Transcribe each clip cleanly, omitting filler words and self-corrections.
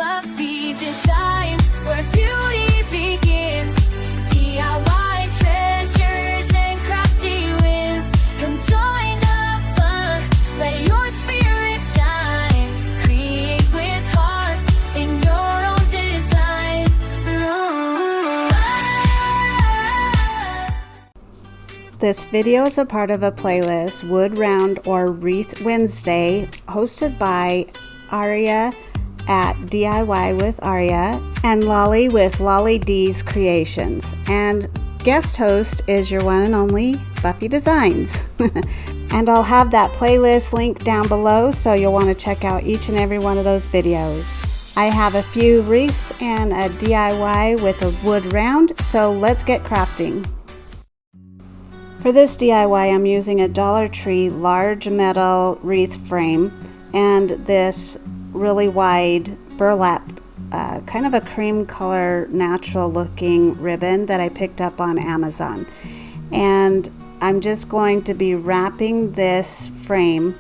Buffie designs where beauty begins. DIY treasures and crafty wins. Come join the fun, let your spirit shine. Create with heart in your own design. This video is a part of a playlist, Wood Round or Wreath Wednesday, hosted by Aria at DIY with Aria and Lolly with Lolly D's Creations. And guest host is your one and only Buffie Designs. And I'll have that playlist link down below, so you'll want to check out each and every one of those videos. I have a few wreaths and a DIY with a wood round, so let's get crafting. For this DIY, I'm using a Dollar Tree large metal wreath frame and this really wide burlap, kind of a cream color natural looking ribbon that I picked up on Amazon. And I'm just going to be wrapping this frame,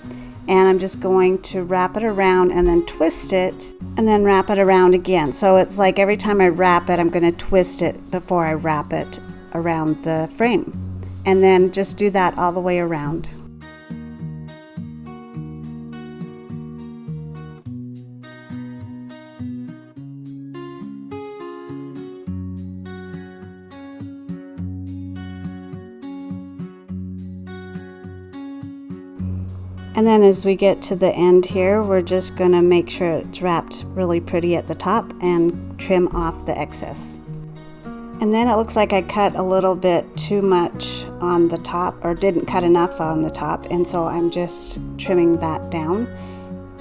and I'm just going to wrap it around and then twist it and then wrap it around again. So it's like every time I wrap it, I'm going to twist it before I wrap it around the frame. And then just do that all the way around. And then as we get to the end here, we're just going to make sure it's wrapped really pretty at the top and trim off the excess. And then it looks like I cut a little bit too much on the top, or didn't cut enough on the top, and so I'm just trimming that down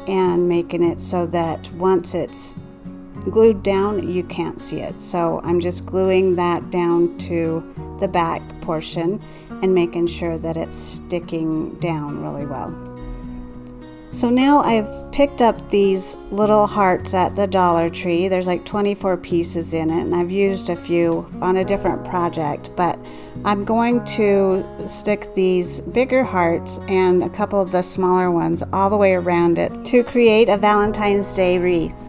and making it so that once it's glued down, you can't see it. So I'm just gluing that down to the back portion and making sure that it's sticking down really well. So now I've picked up these little hearts at the Dollar Tree. There's like 24 pieces in it, and I've used a few on a different project, but I'm going to stick these bigger hearts and a couple of the smaller ones all the way around it to create a Valentine's Day wreath.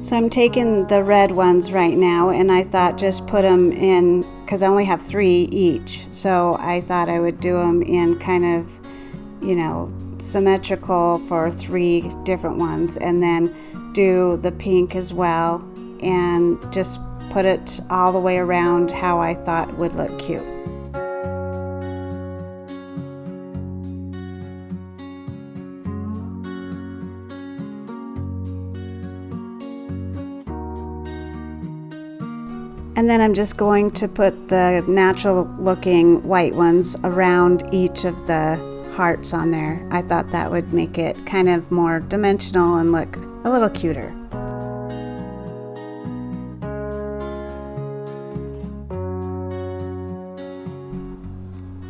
So I'm taking the red ones right now, and I thought just put them in, because I only have 3 each, so I thought I would do them in kind of, symmetrical for 3 different ones, and then do the pink as well, and just put it all the way around how I thought would look cute. And then I'm just going to put the natural looking white ones around each of the hearts on there. I thought that would make it kind of more dimensional and look a little cuter.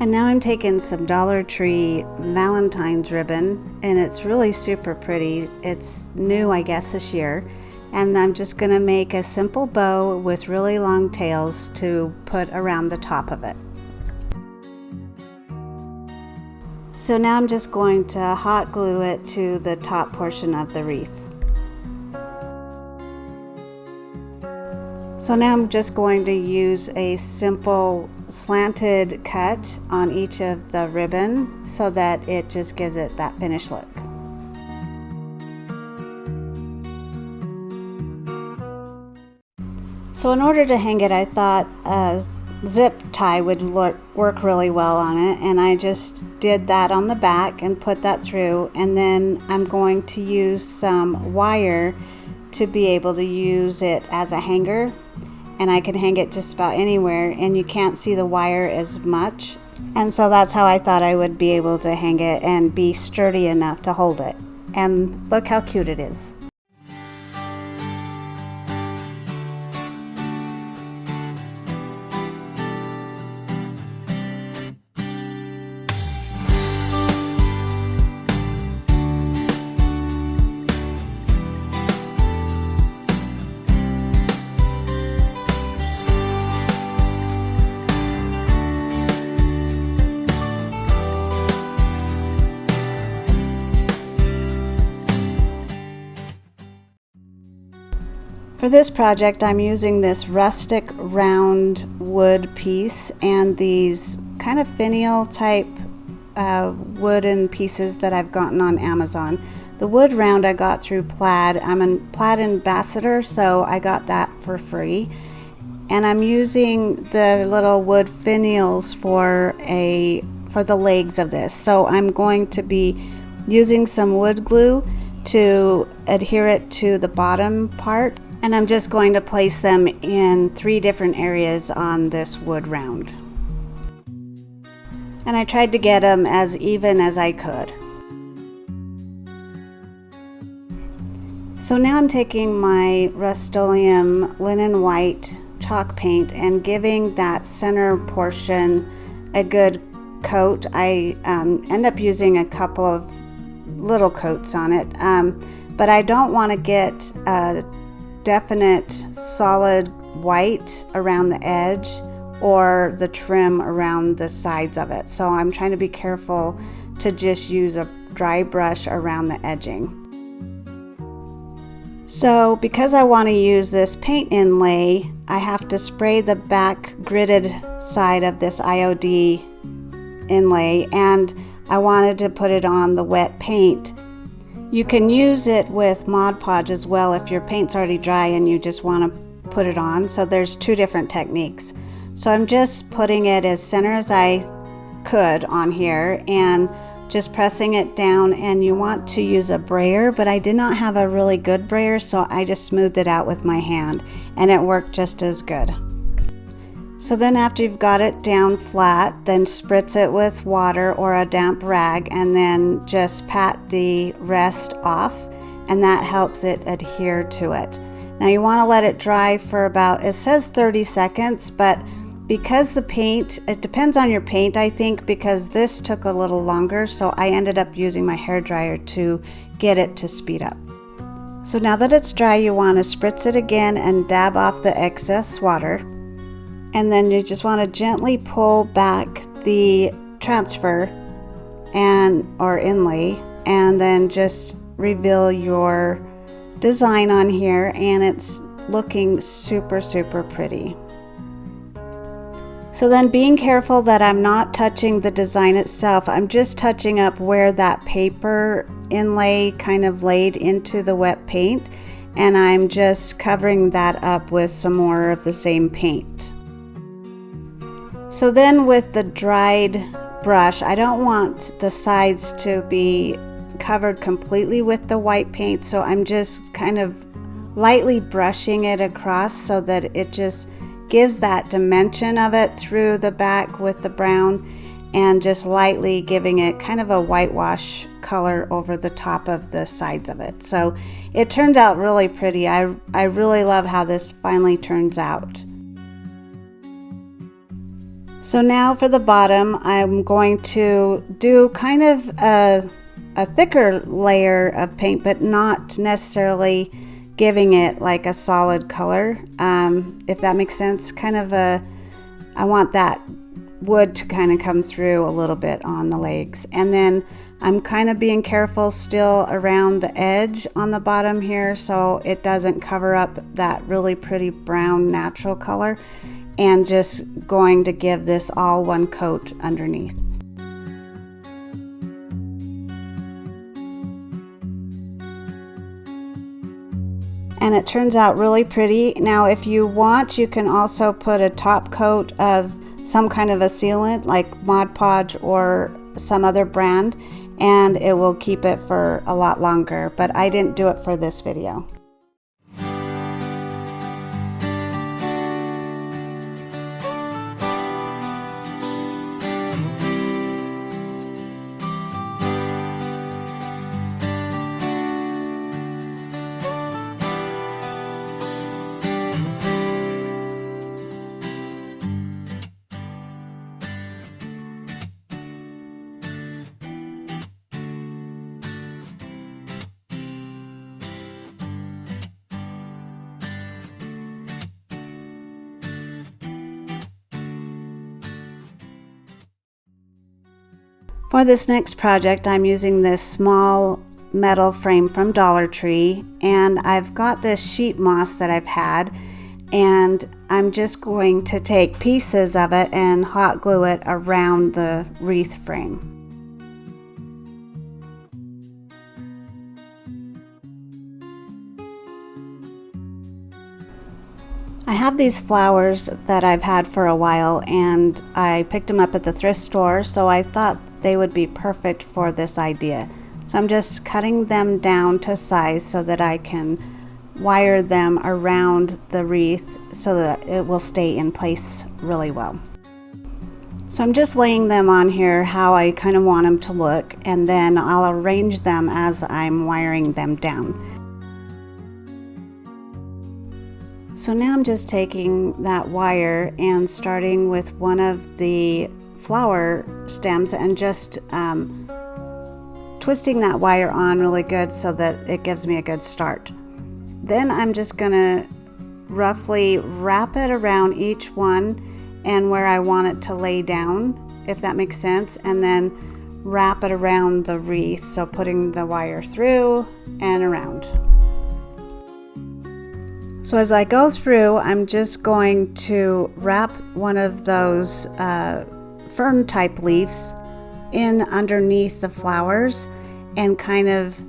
And now I'm taking some Dollar Tree Valentine's ribbon, and it's really super pretty. It's new, I guess, this year. And I'm just going to make a simple bow with really long tails to put around the top of it. So now I'm just going to hot glue it to the top portion of the wreath. So now I'm just going to use a simple slanted cut on each of the ribbon so that it just gives it that finished look. So in order to hang it, I thought a zip tie would work really well on it, and I just did that on the back and put that through, and then I'm going to use some wire to be able to use it as a hanger, and I can hang it just about anywhere, and you can't see the wire as much, and so that's how I thought I would be able to hang it and be sturdy enough to hold it. And look how cute it is. For this project, I'm using this rustic round wood piece and these kind of finial type wooden pieces that I've gotten on Amazon. The wood round I got through Plaid. I'm a Plaid ambassador, so I got that for free. And I'm using the little wood finials for the legs of this. So I'm going to be using some wood glue to adhere it to the bottom part. And I'm just going to place them in 3 different areas on this wood round. And I tried to get them as even as I could. So now I'm taking my Rust-Oleum linen white chalk paint and giving that center portion a good coat. I end up using a couple of little coats on it, but I don't want to get a definite solid white around the edge or the trim around the sides of it. So I'm trying to be careful to just use a dry brush around the edging. So because I want to use this paint inlay, I have to spray the back gridded side of this IOD inlay, and I wanted to put it on the wet paint. You can use it with Mod Podge as well if your paint's already dry and you just want to put it on. So there's 2 different techniques. So I'm just putting it as center as I could on here and just pressing it down, and you want to use a brayer, but I did not have a really good brayer, so I just smoothed it out with my hand and it worked just as good. So then after you've got it down flat, then spritz it with water or a damp rag and then just pat the rest off, and that helps it adhere to it. Now you want to let it dry for about, it says 30 seconds, but because the paint, it depends on your paint, I think, because this took a little longer, so I ended up using my hairdryer to get it to speed up. So now that it's dry, you want to spritz it again and dab off the excess water. And then you just want to gently pull back the transfer or inlay, and then just reveal your design on here, and it's looking super, super pretty. So then being careful that I'm not touching the design itself, I'm just touching up where that paper inlay kind of laid into the wet paint, and I'm just covering that up with some more of the same paint. So then with the dried brush, I don't want the sides to be covered completely with the white paint, so I'm just kind of lightly brushing it across so that it just gives that dimension of it through the back with the brown, and just lightly giving it kind of a whitewash color over the top of the sides of it. So it turns out really pretty. I really love how this finally turns out. So now for the bottom, I'm going to do kind of a thicker layer of paint, but not necessarily giving it like a solid color, if that makes sense. I want that wood to kind of come through a little bit on the legs. And then I'm kind of being careful still around the edge on the bottom here so it doesn't cover up that really pretty brown natural color, and just going to give this all one coat underneath. And it turns out really pretty. Now if you want, you can also put a top coat of some kind of a sealant like Mod Podge or some other brand, and it will keep it for a lot longer, but I didn't do it for this video. For this next project, I'm using this small metal frame from Dollar Tree, and I've got this sheet moss that I've had, and I'm just going to take pieces of it and hot glue it around the wreath frame. I have these flowers that I've had for a while, and I picked them up at the thrift store, so I thought they would be perfect for this idea. So I'm just cutting them down to size so that I can wire them around the wreath so that it will stay in place really well. So I'm just laying them on here how I kind of want them to look, and then I'll arrange them as I'm wiring them down. So now I'm just taking that wire and starting with one of the flower stems and just twisting that wire on really good so that it gives me a good start. Then I'm just gonna roughly wrap it around each one and where I want it to lay down, if that makes sense, and then wrap it around the wreath, so putting the wire through and around. So as I go through, I'm just going to wrap one of those fern type leaves in underneath the flowers and kind of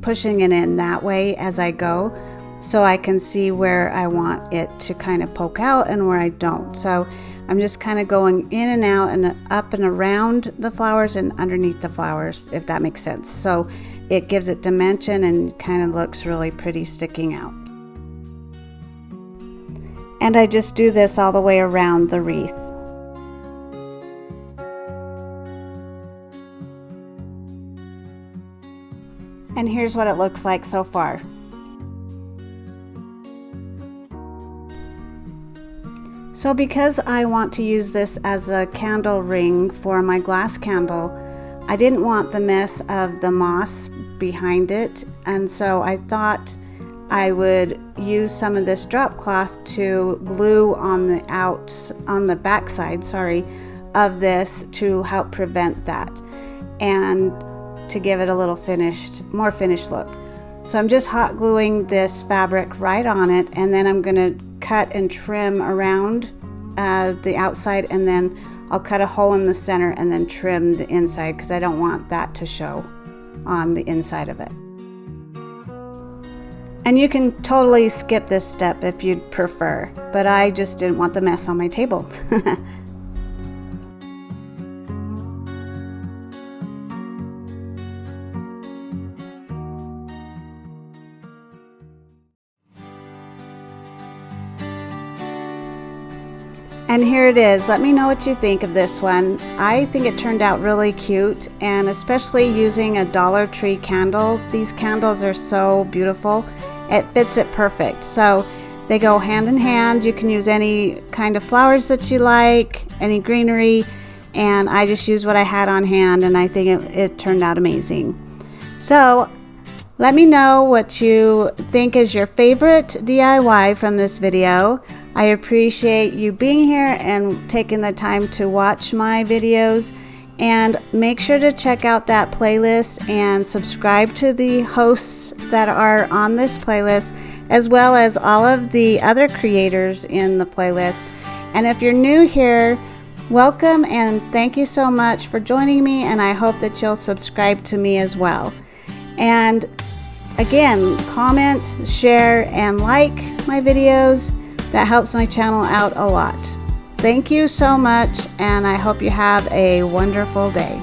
pushing it in that way as I go, so I can see where I want it to kind of poke out and where I don't. So I'm just kind of going in and out and up and around the flowers and underneath the flowers, if that makes sense. So it gives it dimension and kind of looks really pretty sticking out. And I just do this all the way around the wreath. And here's what it looks like so far. So because I want to use this as a candle ring for my glass candle, I didn't want the mess of the moss behind it, and so I thought I would use some of this drop cloth to glue on the back side, of this to help prevent that and to give it a little more finished look. So I'm just hot gluing this fabric right on it, and then I'm going to cut and trim around the outside, and then I'll cut a hole in the center and then trim the inside because I don't want that to show on the inside of it. And you can totally skip this step if you'd prefer, but I just didn't want the mess on my table. And here it is. Let me know what you think of this one. I think it turned out really cute, and especially using a Dollar Tree candle. These candles are so beautiful. It fits it perfect. So they go hand in hand. You can use any kind of flowers that you like, any greenery, and I just used what I had on hand, and I think it turned out amazing. So let me know what you think is your favorite DIY from this video. I appreciate you being here and taking the time to watch my videos, and make sure to check out that playlist and subscribe to the hosts that are on this playlist, as well as all of the other creators in the playlist. And if you're new here, welcome and thank you so much for joining me, and I hope that you'll subscribe to me as well. And again, comment, share, and like my videos. That helps my channel out a lot. Thank you so much, and I hope you have a wonderful day.